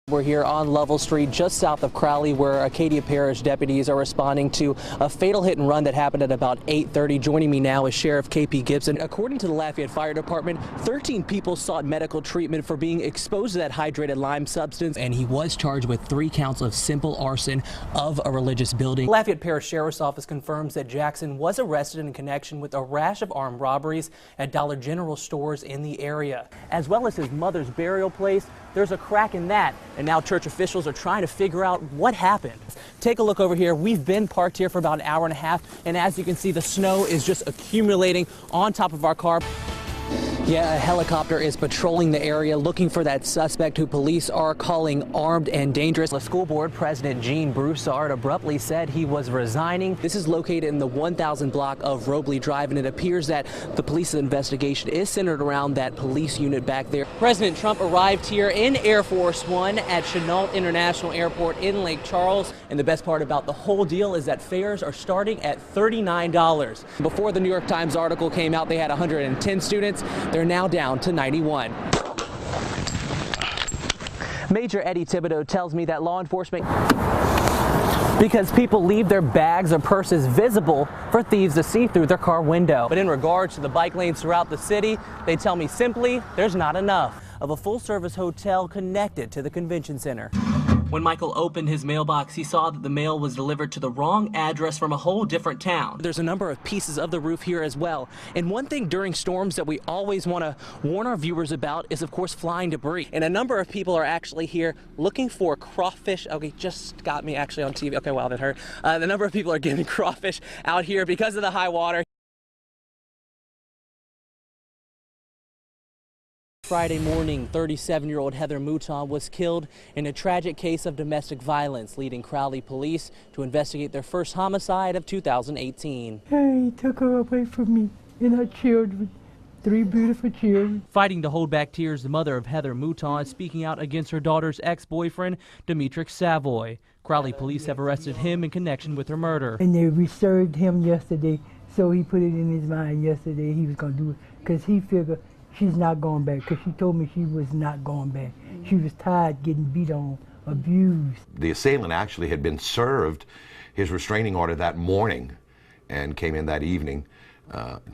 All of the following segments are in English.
We're here on Lovell Street, just south of Crowley, where Acadia Parish deputies are responding to a fatal hit and run that happened at about 8:30. Joining me now is Sheriff KP Gibson. According to the Lafayette Fire Department, 13 people sought medical treatment for being exposed to that hydrated lime substance, and he was charged with 3 counts of simple arson of a religious building. Lafayette Parish Sheriff's Office confirms that Jackson was arrested in connection with a rash of armed robberies at Dollar General stores in the area, as well as his mother's burial place. There's a crack in that, and now church officials are trying to figure out what happened. Take a look over here. We've been parked here for about an hour and a half, and as you can see, the snow is just accumulating on top of our car. Yeah, a helicopter is patrolling the area looking for that suspect who police are calling armed and dangerous. The school board president Gene Broussard abruptly said he was resigning. This is located in the 1000 block of Robley Drive, and it appears that the police investigation is centered around that police unit back there. President Trump arrived here in Air Force One at Chennault International Airport in Lake Charles, and the best part about the whole deal is that fares are starting at $39. Before the New York Times article came out, they had 110 students. They're now down to 91. Major Eddie Thibodeau tells me that law enforcement, because people leave their bags or purses visible for thieves to see through their car window. But in regards to the bike lanes throughout the city, they tell me simply there's not enough of a full-service hotel connected to the convention center. When Michael opened his mailbox, he saw that the mail was delivered to the wrong address from a whole different town. There's a number of pieces of the roof here as well. And one thing during storms that we always want to warn our viewers about is, of course, flying debris. And a number of people are actually here looking for crawfish. Okay, just got me actually on TV. Okay, wow, that hurt. The number of people are getting crawfish out here because of the high water. Friday morning, 37-year-old Heather Mouton was killed in a tragic case of domestic violence, leading Crowley police to investigate their first homicide of 2018. He took her away from me and her children, 3 beautiful children. Fighting to hold back tears, the mother of Heather Mouton is speaking out against her daughter's ex-boyfriend, Demetrix Savoy. Crowley police have arrested him in connection with her murder. And they reserved him yesterday, so he put it in his mind yesterday he was going to do it, because he figured she's not going back, because she told me she was not going back. She was tired getting beat on, abused. The assailant actually had been served his restraining order that morning and came in that evening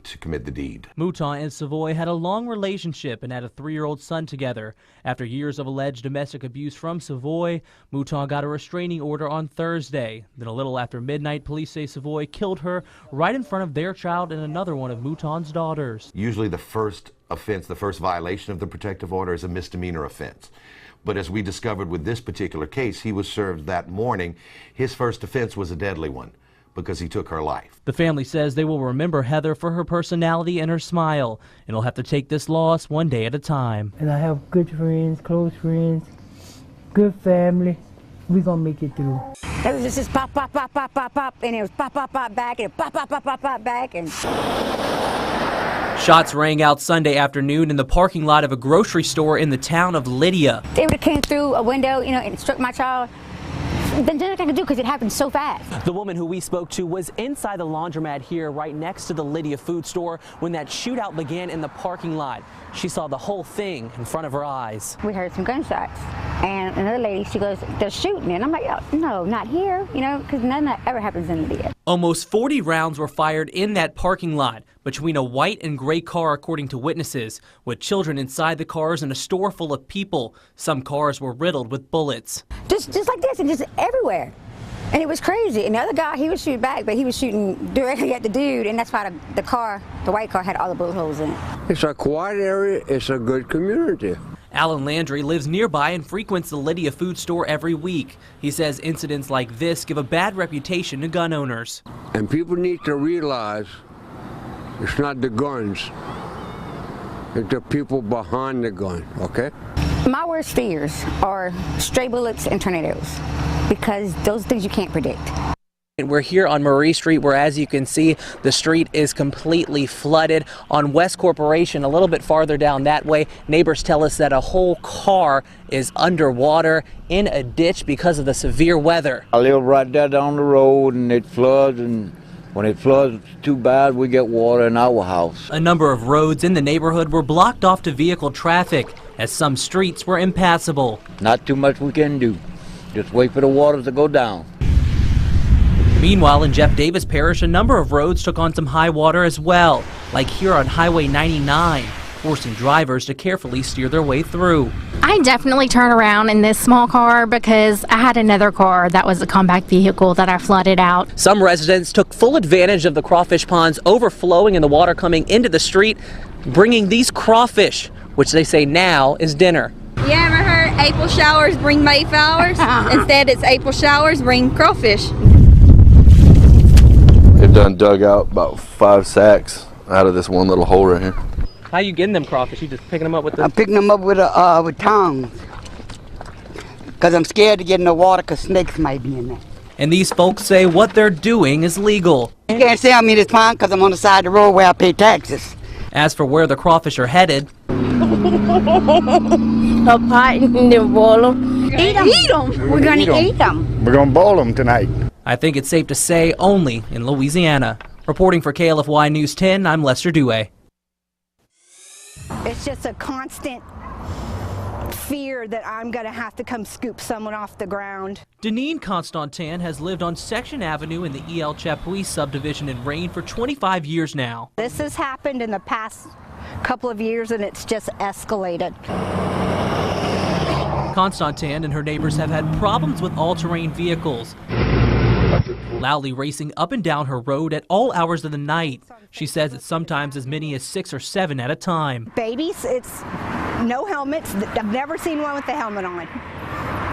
to commit the deed. Mouton and Savoy had a long relationship and had a 3-year-old son together. After years of alleged domestic abuse from Savoy, Mouton got a restraining order on Thursday. Then a little after midnight, police say Savoy killed her right in front of their child and another one of Mouton's daughters. Usually the first offense, the first violation of the protective order is a misdemeanor offense. But as we discovered with this particular case, he was served that morning. His first offense was a deadly one, because he took her life. The family says they will remember Heather for her personality and her smile, and will have to take this loss one day at a time. And I have good friends, close friends, good family. We're gonna make it through. It was just pop, pop, pop, pop, pop, pop, and it was pop, pop, pop back, and pop, pop, pop, pop, pop back, and... Shots rang out Sunday afternoon in the parking lot of a grocery store in the town of Lydia. They would have came through a window, you know, and struck my child. Then nothing I could do because it happened so fast. The woman who we spoke to was inside the laundromat here right next to the Lydia food store when that shootout began in the parking lot. She saw the whole thing in front of her eyes. We heard some gunshots, and another lady, she goes, they're shooting, and I'm like, oh, no, not here, you know, because none of that ever happens in Lydia. Almost 40 rounds were fired in that parking lot between a white and gray car, according to witnesses, with children inside the cars and a store full of people. Some cars were riddled with bullets. Just like this, and just everywhere. And it was crazy. And the other guy, he was shooting back, but he was shooting directly at the dude, and that's why the white car had all the bullet holes in it. It's a quiet area. It's a good community. Alan Landry lives nearby and frequents the Lydia food store every week. He says incidents like this give a bad reputation to gun owners. And people need to realize it's not the guns, it's the people behind the gun, okay? My worst fears are stray bullets and tornadoes, because those things you can't predict. We're here on Marie Street, where, as you can see, the street is completely flooded. On West Corporation, a little bit farther down that way, neighbors tell us that a whole car is underwater in a ditch because of the severe weather. I live right there down the road, and it floods, and when it floods too bad, we get water in our house. A number of roads in the neighborhood were blocked off to vehicle traffic. as some streets were impassable. Not too much we can do. Just wait for the waters to go down. Meanwhile, in Jeff Davis Parish, a number of roads took on some high water as well, like here on Highway 99, forcing drivers to carefully steer their way through. I definitely turn around in this small car because I had another car that was a compact vehicle that I flooded out. Some residents took full advantage of the crawfish ponds overflowing and the water coming into the street, bringing these crawfish, which they say now is dinner. You ever heard April showers bring Mayflowers? Instead, it's April showers bring crawfish. They've done dug out about 5 sacks out of this one little hole right here. How you getting them crawfish? You just picking them up with the... I'm picking them up with tongs. Because I'm scared to get in the water because snakes might be in there. And these folks say what they're doing is legal. You can't say I'm in this pond because I'm on the side of the road where I pay taxes. As for where the crawfish are headed... A pot and then boil them. Eat them. We're going to eat them. We're going to boil them tonight. I think it's safe to say only in Louisiana. Reporting for KLFY News 10, I'm Lester Duhé. It's just a constant fear that I'm going to have to come scoop someone off the ground. Deneen Constantin has lived on Section Avenue in the El Chapuis subdivision in Rain for 25 years now. This has happened in the past couple of years and it's just escalated. Constantin and her neighbors have had problems with all-terrain vehicles, loudly racing up and down her road at all hours of the night. She says it's sometimes as many as 6 or 7 at a time. Babies, it's no helmets. I've never seen one with a helmet on.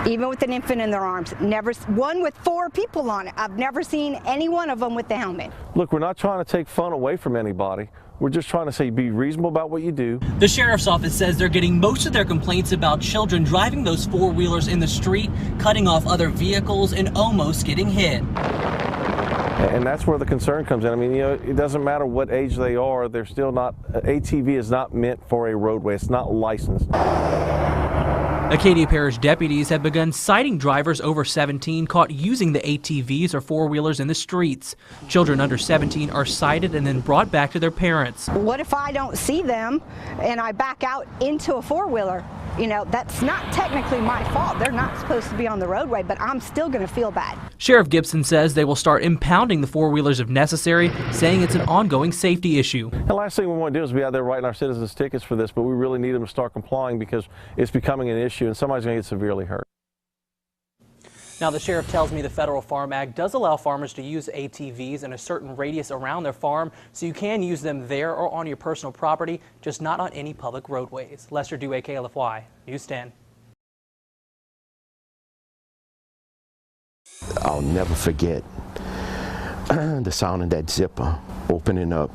Even with an infant in their arms. Never one with 4 people on it. I've never seen any one of them with the helmet. Look, we're not trying to take fun away from anybody. We're just trying to say be reasonable about what you do. The sheriff's office says they're getting most of their complaints about children driving those four-wheelers in the street, cutting off other vehicles, and almost getting hit. And that's where the concern comes in. I mean, you know, it doesn't matter what age they are, they're still not, ATV is not meant for a roadway. It's not licensed. Acadia Parish deputies have begun citing drivers over 17 caught using the ATVs or four-wheelers in the streets. Children under 17 are cited and then brought back to their parents. What if I don't see them and I back out into a four-wheeler? You know, that's not technically my fault. They're not supposed to be on the roadway, but I'm still going to feel bad. Sheriff Gibson says they will start impounding the four-wheelers if necessary, saying it's an ongoing safety issue. The last thing we want to do is be out there writing our citizens tickets for this, but we really need them to start complying because it's becoming an issue and somebody's going to get severely hurt. Now, the sheriff tells me the Federal Farm Act does allow farmers to use ATVs in a certain radius around their farm, so you can use them there or on your personal property, just not on any public roadways. Lester Duhé, KLFY, News 10. I'll never forget the sound of that zipper opening up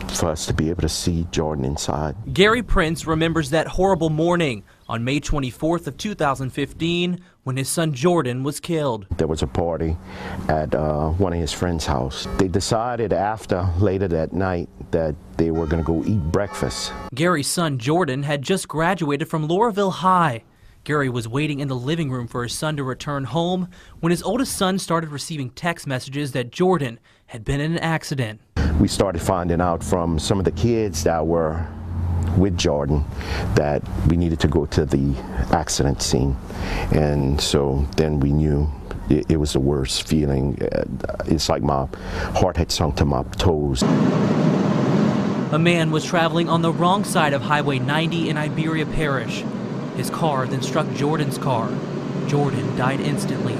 for us to be able to see Jordan inside. Gary Prince remembers that horrible morning on May 24th of 2015 when his son Jordan was killed. There was a party at one of his friend's house. They decided later that night that they were going to go eat breakfast. Gary's son Jordan had just graduated from Lauraville High. Gary was waiting in the living room for his son to return home when his oldest son started receiving text messages that Jordan had been in an accident. We started finding out from some of the kids that were with Jordan that we needed to go to the accident scene, and so then we knew it was the worst feeling. It's like my heart had sunk to my toes. A man was traveling on the wrong side of Highway 90 in Iberia Parish. His car then struck Jordan's car. Jordan died instantly.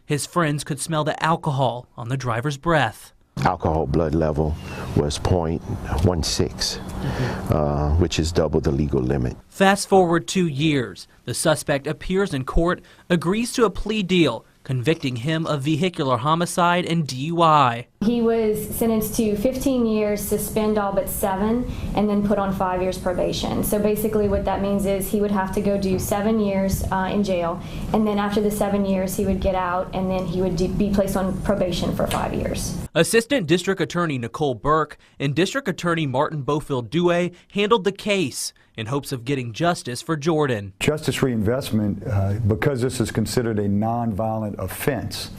His friends could smell the alcohol on the driver's breath. Alcohol blood level was 0.16, which is double the legal limit. Fast forward 2 years. The suspect appears in court, agrees to a plea deal, convicting him of vehicular homicide and DUI. He was sentenced to 15 years, suspend all but 7, and then put on 5 years probation. So basically what that means is he would have to go do 7 years in jail, and then after the 7 years he would get out, and then he would be placed on probation for 5 years. Assistant District Attorney Nicole Burke and District Attorney Martin Bofield Duhe handled the case in hopes of getting justice for Jordan. Justice reinvestment, because this is considered a nonviolent offense,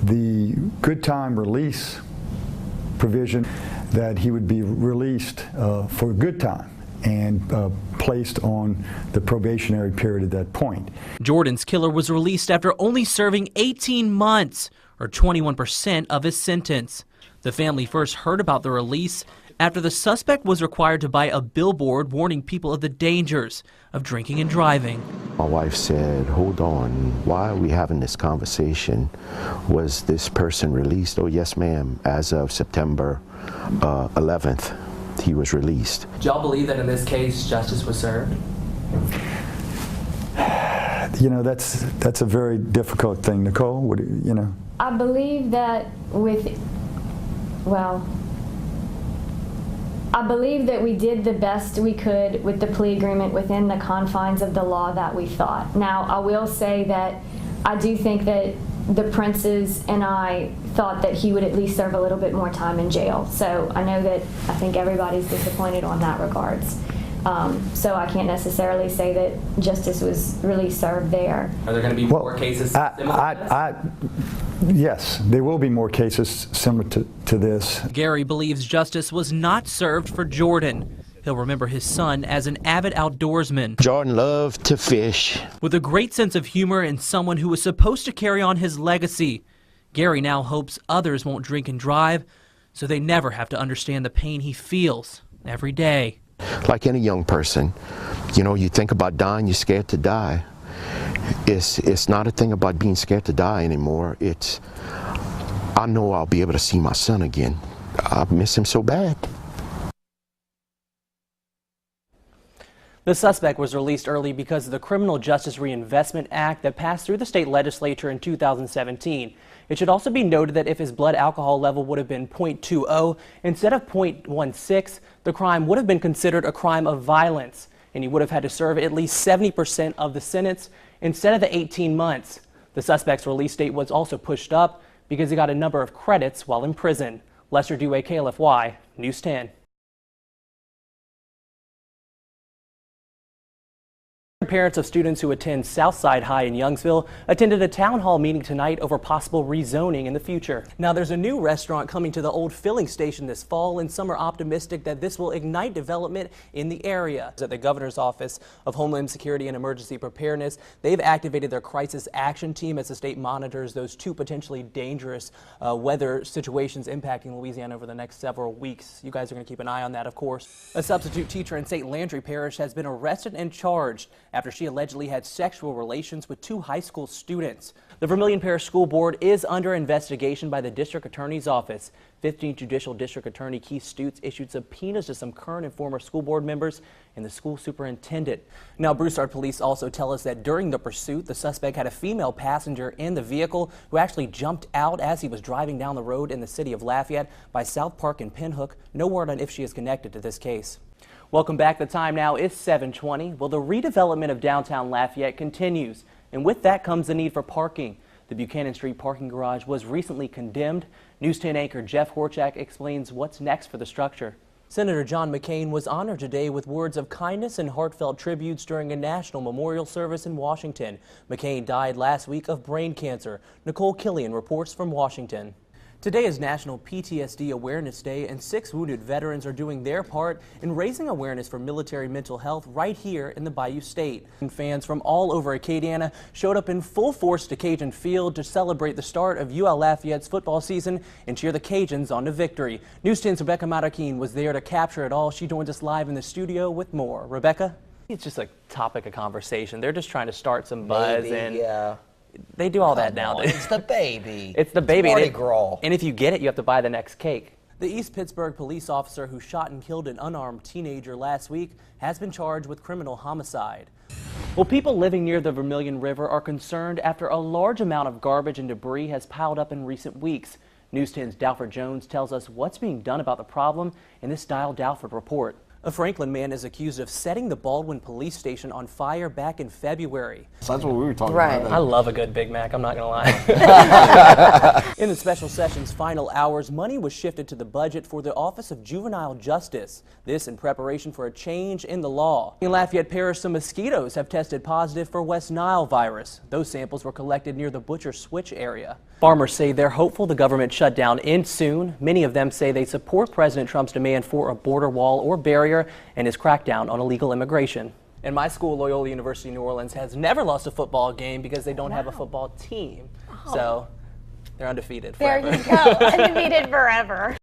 the good time release provision that he would be released for good time, and placed on the probationary period at that point. Jordan's killer was released after only serving 18 months, or 21% of his sentence. The family first heard about the release after the suspect was required to buy a billboard warning people of the dangers of drinking and driving. My wife said, hold on, why are we having this conversation? Was this person released? Oh, yes, ma'am. As of September 11th, he was released. Do y'all believe that in this case, justice was served? You know, that's a very difficult thing. Nicole, what do you know? I believe that I believe that we did the best we could with the plea agreement within the confines of the law that we thought. Now, I will say that I do think that the Princes and I thought that he would at least serve a little bit more time in jail. So I know that I think everybody's disappointed on that regards. So I can't necessarily say that justice was really served there. Are there going to be more cases? Yes, there will be more cases similar to this. Gary believes justice was not served for Jordan. He'll remember his son as an avid outdoorsman. Jordan loved to fish. With a great sense of humor and someone who was supposed to carry on his legacy. Gary now hopes others won't drink and drive, so they never have to understand the pain he feels every day. Like any young person, you know, you think about dying, you're scared to die. It's not a thing about being scared to die anymore. It's, I know I'll be able to see my son again. I miss him so bad. The suspect was released early because of the Criminal Justice Reinvestment Act that passed through the state legislature in 2017. It should also be noted that if his blood alcohol level would have been 0.20 instead of 0.16, the crime would have been considered a crime of violence, and he would have had to serve at least 70% of the sentence instead of the 18 months. The suspect's release date was also pushed up because he got a number of credits while in prison. Lester Duhé, KLFY, News 10. Parents of students who attend Southside High in Youngsville attended a town hall meeting tonight over possible rezoning in the future. Now, there's a new restaurant coming to the old filling station this fall, and some are optimistic that this will ignite development in the area. At the Governor's Office of Homeland Security and Emergency Preparedness, they've activated their crisis action team as the state monitors those two potentially dangerous weather situations impacting Louisiana over the next several weeks. You guys are going to keep an eye on that, of course. A substitute teacher in St. Landry Parish has been arrested and charged after she allegedly had sexual relations with two high school students. The Vermilion Parish School Board is under investigation by the District Attorney's Office. 15th Judicial District Attorney Keith Stutes issued subpoenas to some current and former school board members and the school superintendent. Now, Broussard police also tell us that during the pursuit, the suspect had a female passenger in the vehicle who actually jumped out as he was driving down the road in the city of Lafayette by South Park and Pinhook. No word on if she is connected to this case. Welcome back. The time now is 7:20. Well, the redevelopment of downtown Lafayette continues, and with that comes the need for parking. The Buchanan Street parking garage was recently condemned. News 10 anchor Jeff Horchak explains what's next for the structure. Senator John McCain was honored today with words of kindness and heartfelt tributes during a national memorial service in Washington. McCain died last week of brain cancer. Nicole Killian reports from Washington. Today is National PTSD Awareness Day, and 6 wounded veterans are doing their part in raising awareness for military mental health right here in the Bayou State. And fans from all over Acadiana showed up in full force to Cajun Field to celebrate the start of UL Lafayette's football season and cheer the Cajuns on to victory. News 10's Rebecca Matakin was there to capture it all. She joins us live in the studio with more. Rebecca? It's just a topic of conversation. They're just trying to start some buzz. Yeah. They do all that now. It's the baby. It's the baby. Mardi Gras. And if you get it, you have to buy the next cake. The East Pittsburgh police officer who shot and killed an unarmed teenager last week has been charged with criminal homicide. Well, people living near the Vermilion River are concerned after a large amount of garbage and debris has piled up in recent weeks. News 10's Dalford Jones tells us what's being done about the problem in this Dial Dalford report. A Franklin man is accused of setting the Baldwin police station on fire back in February. So that's what we were talking about. I love a good Big Mac, I'm not going to lie. In the special session's final hours, money was shifted to the budget for the Office of Juvenile Justice. This in preparation for a change in the law. In Lafayette Parish, some mosquitoes have tested positive for West Nile virus. Those samples were collected near the Butcher Switch area. Farmers say they're hopeful the government shutdown ends soon. Many of them say they support President Trump's demand for a border wall or barrier and his crackdown on illegal immigration. And my school, Loyola University New Orleans, has never lost a football game because they don't have a football team. So they're undefeated forever. There you go, undefeated forever.